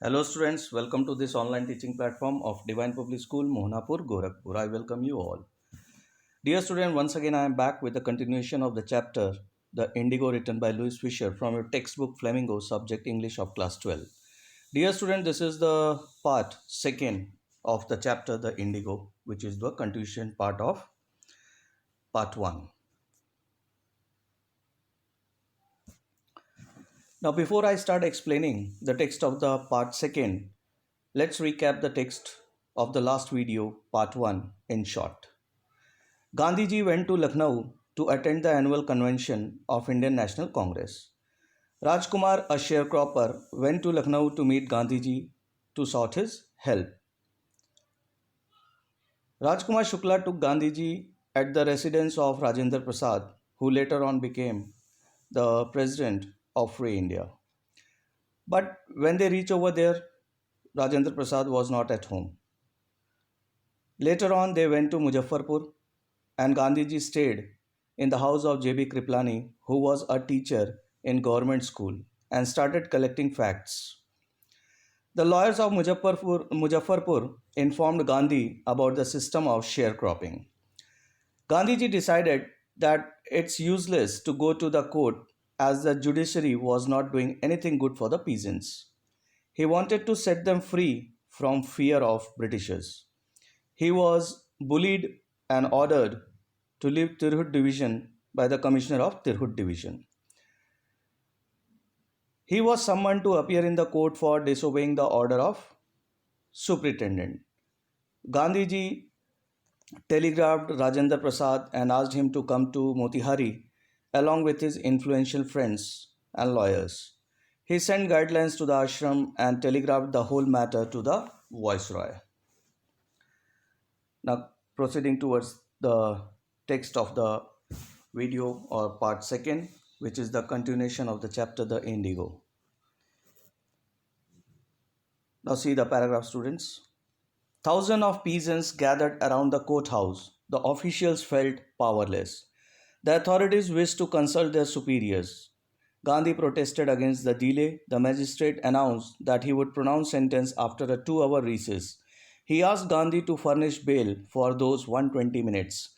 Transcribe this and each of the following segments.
Hello students, welcome to this online teaching platform of Divine Public School, Mohanapur, Gorakhpur. I welcome you all. Dear student, once again I am back with the continuation of the chapter The Indigo written by Louis Fisher from your textbook Flamingo, subject English of class 12. Dear student, this is the part second of the chapter The Indigo, which is the continuation part of part 1. Now before I start explaining the text of the part second, let's recap the text of the last video, part 1, in short. Gandhiji went to Lucknow to attend the annual convention of Indian National Congress. Rajkumar, a sharecropper, went to Lucknow to meet Gandhiji to sought his help. Rajkumar Shukla took Gandhiji at the residence of Rajendra Prasad, who later on became the president of Free India. But when they reached over there, Rajendra Prasad was not at home. Later on, they went to Muzaffarpur, and Gandhiji stayed in the house of J.B. Kriplani, who was a teacher in government school, and started collecting facts. The lawyers of Muzaffarpur informed Gandhi about the system of sharecropping. Gandhiji decided that it's useless to go to the court as the judiciary was not doing anything good for the peasants. He wanted to set them free from fear of Britishers. He was bullied and ordered to leave Tirhut division by the commissioner of Tirhut division. He was summoned to appear in the court for disobeying the order of superintendent. Gandhiji telegraphed Rajendra Prasad and asked him to come to Motihari along with his influential friends and lawyers. He sent guidelines to the ashram and telegraphed the whole matter to the viceroy. Now, proceeding towards the text of the video or part second, which is the continuation of the chapter The Indigo. Now see the paragraph, students. Thousands of peasants gathered around the courthouse. The officials felt powerless. The authorities wished to consult their superiors. Gandhi protested against the delay. The magistrate announced that he would pronounce sentence after a 2-hour recess. He asked Gandhi to furnish bail for those 120 minutes,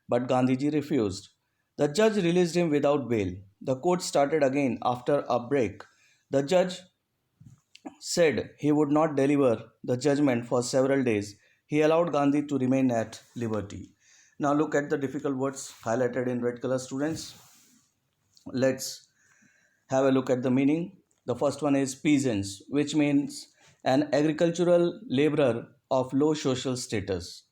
but Gandhiji refused. The judge released him without bail. The court started again after a break. The judge said he would not deliver the judgment for several days. He allowed Gandhi to remain at liberty. Now look at the difficult words highlighted in red color, students. Let's have a look at the meaning. The first one is peasants, which means an agricultural laborer of low social status.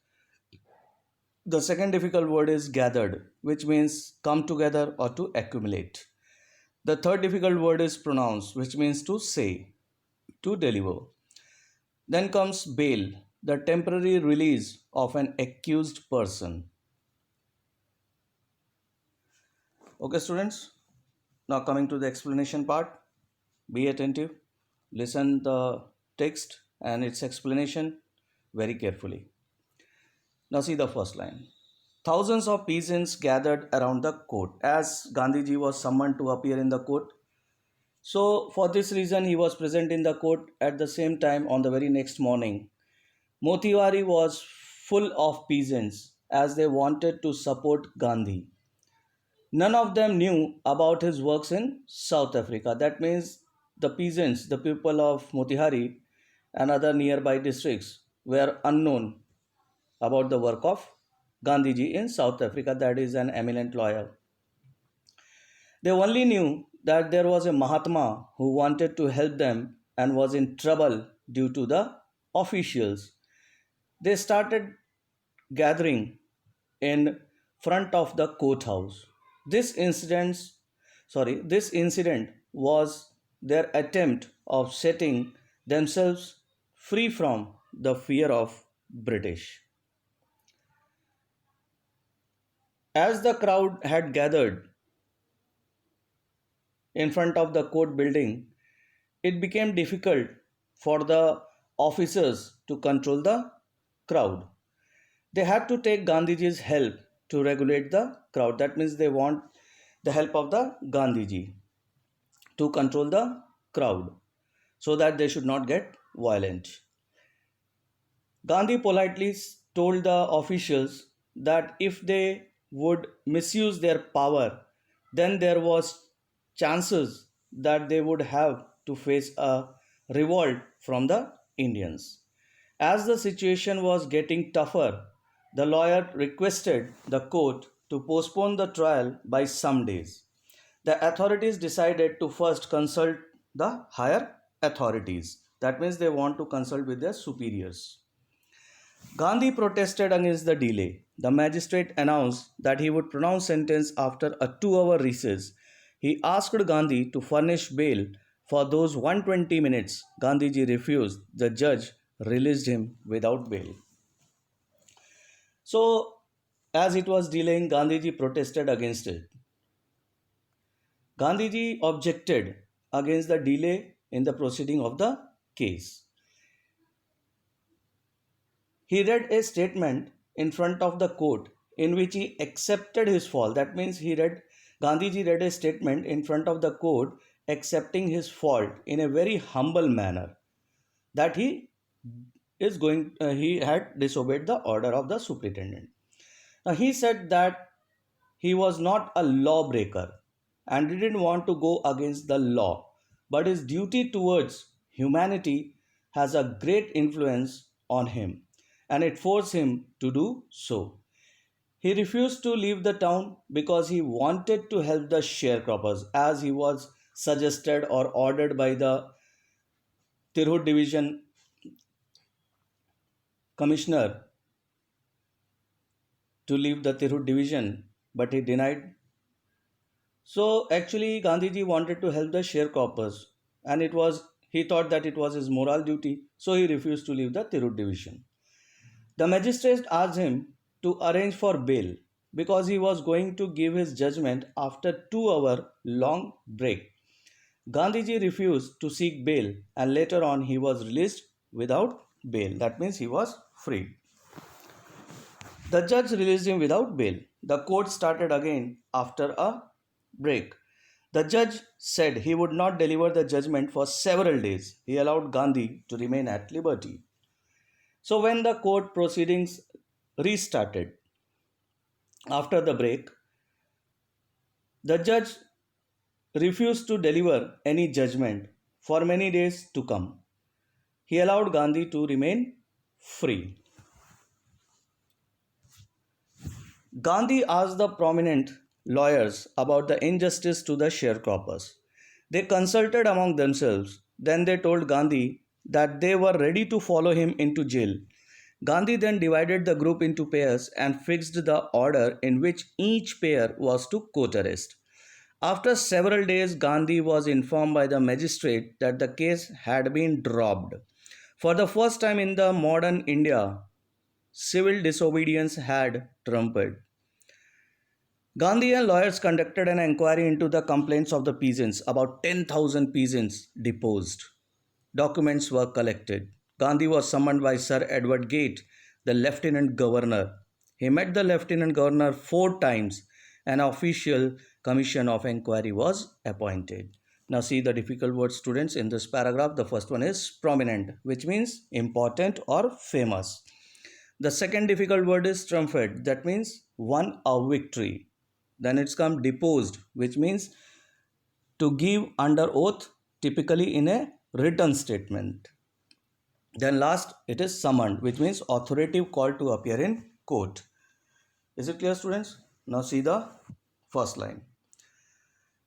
The second difficult word is gathered, which means come together or to accumulate. The third difficult word is pronounce, which means to say, to deliver. Then comes bail, the temporary release of an accused person. Okay, students. Now coming to the explanation part. Be attentive. Listen the text and its explanation very carefully. Now see the first line. Thousands of peasants gathered around the court as Gandhiji was summoned to appear in the court. So for this reason he was present in the court at the same time on the very next morning. Motiwari was full of peasants as they wanted to support Gandhi. None of them knew about his works in South Africa. That means the peasants, the people of Motihari and other nearby districts were unknown about the work of Gandhiji in South Africa, that is an eminent lawyer. They only knew that there was a Mahatma who wanted to help them and was in trouble due to the officials. They started gathering in front of the courthouse. This incident was their attempt of setting themselves free from the fear of British. As the crowd had gathered in front of the court building, it became difficult for the officers to control the crowd. They had to take Gandhiji's help to regulate the crowd. That means they want the help of the Gandhiji to control the crowd. so that they should not get violent. Gandhi politely told the officials that if they would misuse their power, then there was chances that they would have to face a revolt from the Indians. As the situation was getting tougher, the lawyer requested the court to postpone the trial by some days. The authorities decided to first consult the higher authorities. That means they want to consult with their superiors. Gandhi protested against the delay. The magistrate announced that he would pronounce sentence after a 2-hour recess. He asked Gandhi to furnish bail for those 120 minutes. Gandhiji refused. The judge released him without bail. So, as it was delaying, Gandhiji protested against it. Gandhiji objected against the delay in the proceeding of the case. He read a statement in front of the court in which he accepted his fault. That means Gandhiji read a statement in front of the court accepting his fault in a very humble manner, that he had disobeyed the order of the superintendent. Now he said that he was not a lawbreaker and didn't want to go against the law, but his duty towards humanity has a great influence on him and it forced him to do so. He refused to leave the town because he wanted to help the sharecroppers, as he was suggested or ordered by the Tirhut division commissioner to leave the Tirhut division, but he denied. So actually Gandhiji wanted to help the sharecroppers, and he thought that it was his moral duty, so he refused to leave the Tirhut division. The magistrate asked him to arrange for bail because he was going to give his judgment after 2-hour long break. Gandhiji refused to seek bail and later on he was released without bail. That means he was free. The judge released him without bail. The court started again after a break. The judge said he would not deliver the judgment for several days. He allowed Gandhi to remain at liberty. So when the court proceedings restarted after the break, the judge refused to deliver any judgment for many days to come. He allowed Gandhi to remain free. Gandhi asked the prominent lawyers about the injustice to the sharecroppers. They consulted among themselves. Then they told Gandhi that they were ready to follow him into jail. Gandhi then divided the group into pairs and fixed the order in which each pair was to court arrest. After several days, Gandhi was informed by the magistrate that the case had been dropped. For the first time in the modern India, civil disobedience had trumped. Gandhi and lawyers conducted an inquiry into the complaints of the peasants. About 10,000 peasants deposed. Documents were collected. Gandhi was summoned by Sir Edward Gate, the Lieutenant Governor. He met the Lieutenant Governor 4 times. An official commission of inquiry was appointed. Now see the difficult words, students, in this paragraph. The first one is prominent, which means important or famous. The second difficult word is triumphant, that means won a victory. Then it's come deposed, which means to give under oath, typically in a written statement. Then last, it is summoned, which means authoritative call to appear in court. Is it clear, students? Now see the first line.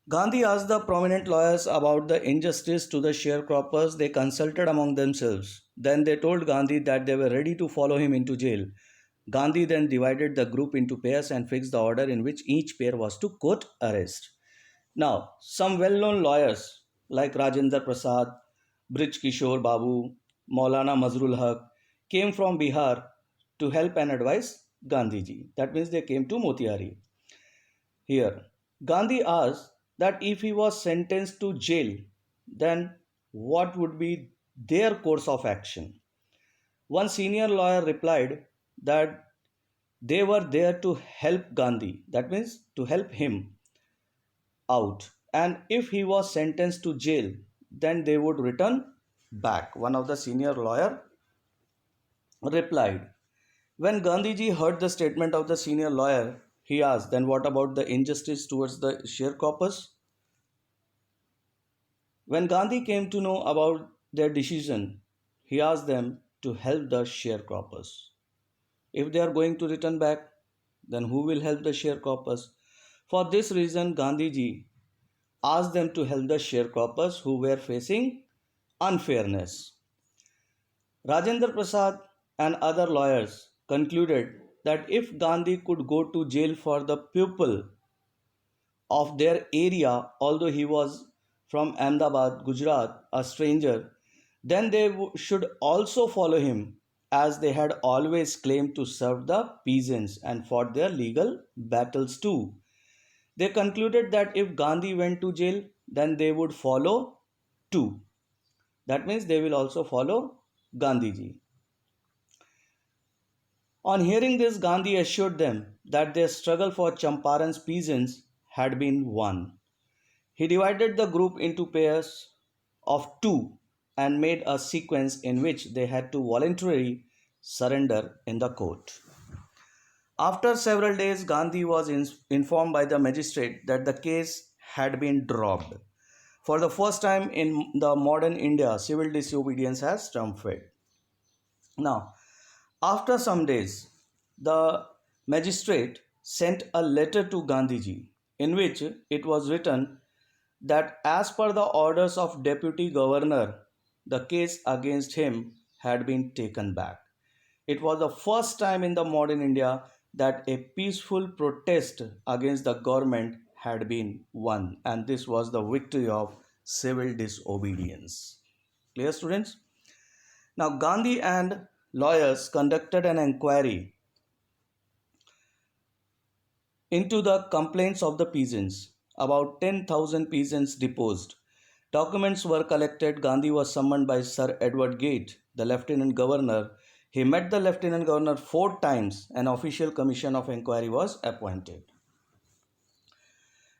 Gandhi asked the prominent lawyers about the injustice to the sharecroppers. They consulted among themselves. Then they told Gandhi that they were ready to follow him into jail. Gandhi then divided the group into pairs and fixed the order in which each pair was to court arrest. Now, some well-known lawyers like Rajendra Prasad, Brij Kishore Babu, Maulana Mazrul Haq came from Bihar to help and advise Gandhiji. That means they came to Motihari. Here, Gandhi asked that if he was sentenced to jail, then what would be their course of action? One senior lawyer replied that they were there to help Gandhi, that means to help him out. And if he was sentenced to jail, then they would return back. One of the senior lawyer replied. When Gandhiji heard the statement of the senior lawyer, he asked, then what about the injustice towards the sharecroppers? When Gandhi came to know about their decision, he asked them to help the sharecroppers. If they are going to return back, then who will help the sharecroppers? For this reason, Gandhiji asked them to help the sharecroppers who were facing unfairness. Rajendra Prasad and other lawyers concluded that if Gandhi could go to jail for the people of their area, although he was from Ahmedabad, Gujarat, a stranger, then they should also follow him, as they had always claimed to serve the peasants and fought their legal battles too. They concluded that if Gandhi went to jail, then they would follow too. That means they will also follow Gandhiji. On hearing this, Gandhi assured them that their struggle for Champaran's peasants had been won. He divided the group into pairs of two and made a sequence in which they had to voluntarily surrender in the court. After several days, Gandhi was informed by the magistrate that the case had been dropped. For the first time in the modern India, civil disobedience has triumphed. Now, after some days, the magistrate sent a letter to Gandhiji in which it was written that as per the orders of deputy governor, the case against him had been taken back. It was the first time in the modern India that a peaceful protest against the government had been won, and this was the victory of civil disobedience. Clear, students? Now, Gandhi and lawyers conducted an inquiry into the complaints of the peasants. About 10,000 peasants deposed. Documents were collected. Gandhi was summoned by Sir Edward Gate, the Lieutenant Governor. He met the Lieutenant Governor 4 times. An official commission of inquiry was appointed.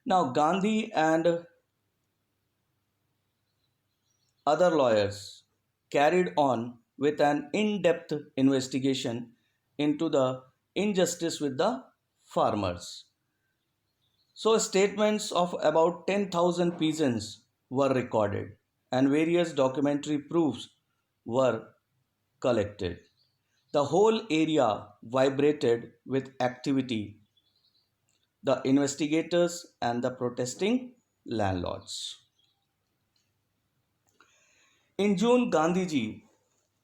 Now, Gandhi and other lawyers carried on with an in-depth investigation into the injustice with the farmers. So, statements of about 10,000 peasants were recorded and various documentary proofs were collected. The whole area vibrated with activity, the investigators and the protesting landlords. In June, Gandhiji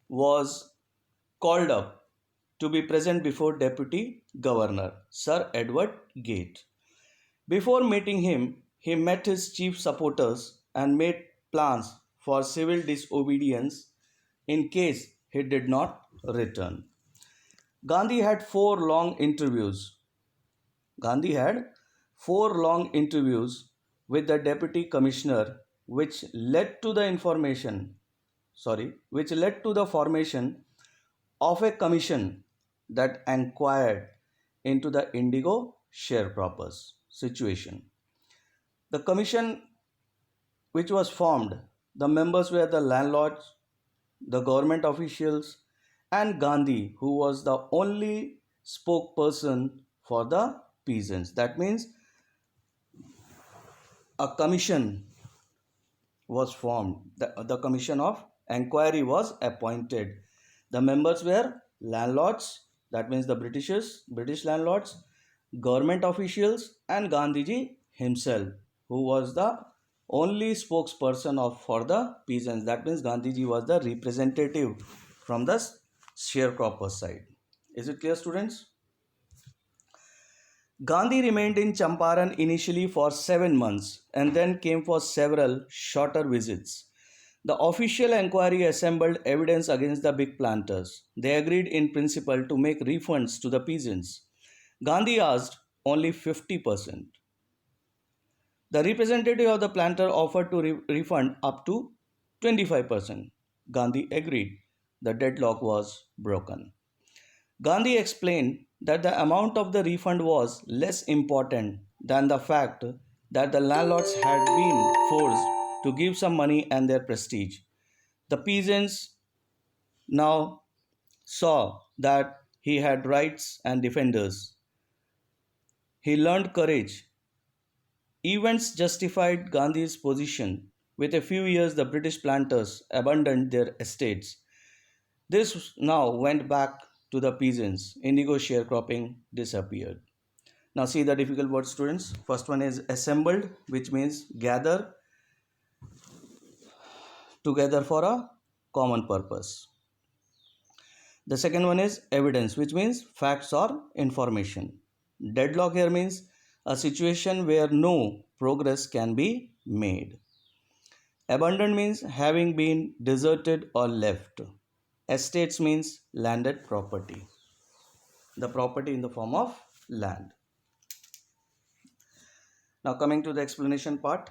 was called up to be present before Deputy Governor Sir Edward Gate. Before meeting him, he met his chief supporters and made plans for civil disobedience in case he did not return. Gandhi had four long interviews. Gandhi had 4 long interviews with the deputy commissioner, which led to the formation of a commission that inquired into the indigo sharecroppers situation. The commission which was formed, the members were the landlords, the government officials, and Gandhi, who was the only spokesperson for the peasants. That means a commission was formed. The commission of inquiry was appointed. The members were landlords, that means the British landlords, government officials, and Gandhiji himself, who was the only spokesperson for the peasants. That means Gandhiji was the representative from the sharecropper side. Is it clear, students? Gandhi remained in Champaran initially for 7 months and then came for several shorter visits. The official inquiry assembled evidence against the big planters. They agreed in principle to make refunds to the peasants. Gandhi asked only 50%. The representative of the planter offered to refund up to 25%. Gandhi agreed. The deadlock was broken. Gandhi explained that the amount of the refund was less important than the fact that the landlords had been forced to give some money and their prestige. The peasants now saw that he had rights and defenders. He learned courage. Events justified Gandhi's position. Within a few years, the British planters abandoned their estates. This now went back to the peasants. Indigo sharecropping disappeared. Now, see the difficult words, students. First one is assembled, which means gather together for a common purpose. The second one is evidence, which means facts or information. Deadlock here means a situation where no progress can be made. Abandoned means having been deserted or left. Estates means landed property. The property in the form of land. Now coming to the explanation part.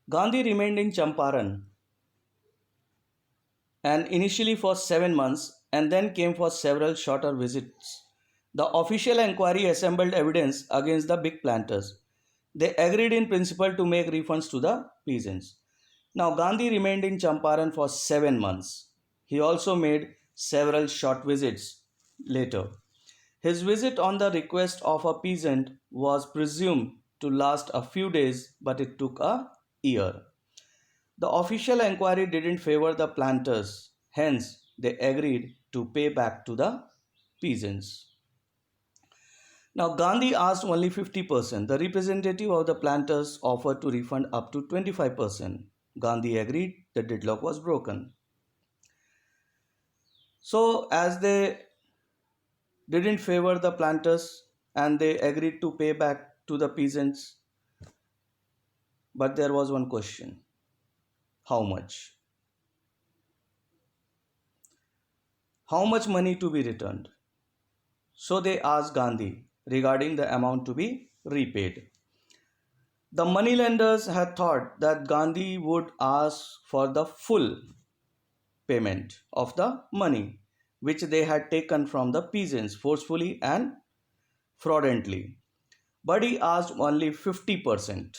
Gandhi remained in Champaran and initially for 7 months and then came for several shorter visits. The official inquiry assembled evidence against the big planters. They agreed in principle to make refunds to the peasants. Now Gandhi remained in Champaran for 7 months. He also made several short visits later. His visit on the request of a peasant was presumed to last a few days, but it took a year. The official inquiry didn't favor the planters, hence, they agreed to pay back to the peasants. Now, Gandhi asked only 50%. The representative of the planters offered to refund up to 25%. Gandhi agreed, the deadlock was broken. So, as they didn't favor the planters and they agreed to pay back to the peasants, but there was one question: how much? How much money to be returned? So they asked Gandhi regarding the amount to be repaid. The moneylenders had thought that Gandhi would ask for the full payment of the money which they had taken from the peasants forcefully and fraudulently. But he asked only 50%,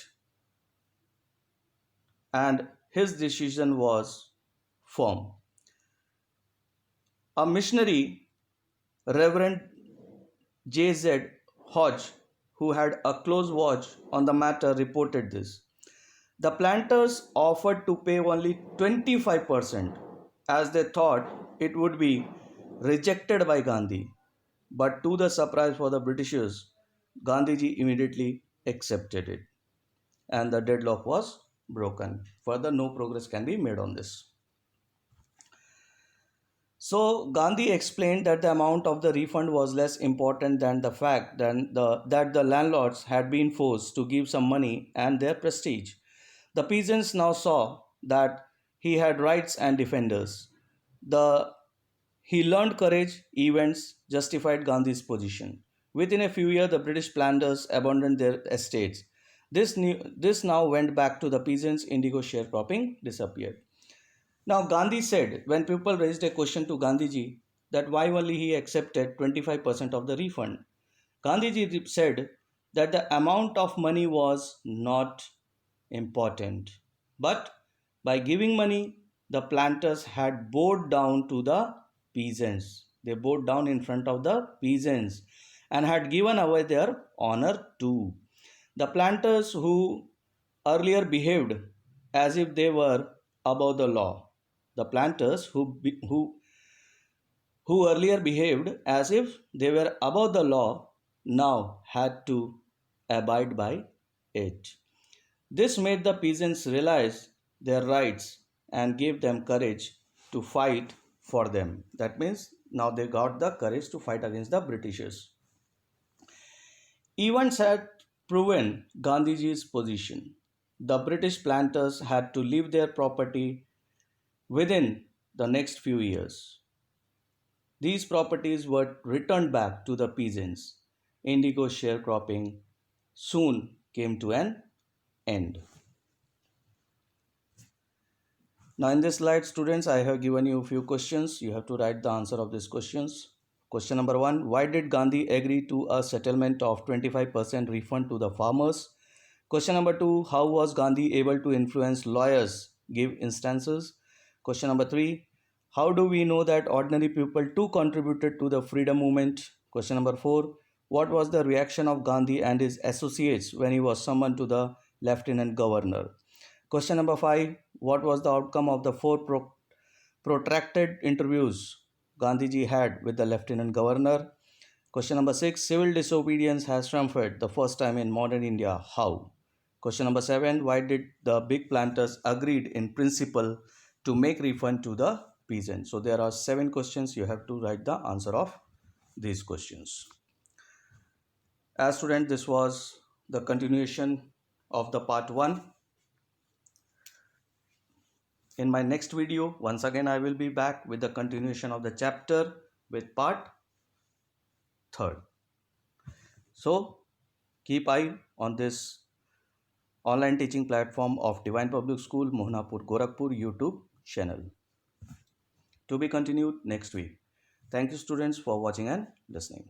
and his decision was firm. A missionary, Reverend J.Z. Hodge, who had a close watch on the matter, reported this. The planters offered to pay only 25% as they thought it would be rejected by Gandhi. But to the surprise for the Britishers, Gandhiji immediately accepted it and the deadlock was broken. Further, no progress can be made on this. So Gandhi explained that the amount of the refund was less important than the fact that the landlords had been forced to give some money and their prestige. The peasants now saw that he had rights and defenders. The He learned courage, events justified Gandhi's position. Within a few years, the British planters abandoned their estates. This now went back to the peasants, indigo sharecropping disappeared. Now, Gandhi said, when people raised a question to Gandhiji that why only he accepted 25% of the refund, Gandhiji said that the amount of money was not important. But by giving money, the planters had bowed down to the peasants. They bowed down in front of the peasants and had given away their honor too. The planters who earlier behaved as if they were above the law. The planters who earlier behaved as if they were above the law now had to abide by it. This made the peasants realize their rights and gave them courage to fight for them. That means now they got the courage to fight against the Britishers. Events had proven Gandhiji's position. The British planters had to leave their property within the next few years. These properties were returned back to the peasants. Indigo sharecropping soon came to an end. Now in this slide, students, I have given you a few questions. You have to write the answer of these questions. Question number 1. Why did Gandhi agree to a settlement of 25% refund to the farmers? Question number 2. How was Gandhi able to influence lawyers? Give instances. Question number 3. How do we know that ordinary people too contributed to the freedom movement? Question number 4. What was the reaction of Gandhi and his associates when he was summoned to the lieutenant governor? Question number 5. What was the outcome of the four protracted interviews Gandhiji had with the lieutenant governor? Question number 6. Civil disobedience has triumphed the first time in modern India. How? Question number 7. Why did the big planters agreed in principle to make refund to the peasants? So there are 7 questions. You have to write the answer of these questions. As student, this was the continuation of the part 1. In my next video, once again I will be back with the continuation of the chapter with part 3rd. So keep eye on this online teaching platform of Divine Public School, Mohanapur, Gorakhpur YouTube channel. To be continued next week. Thank you students for watching and listening.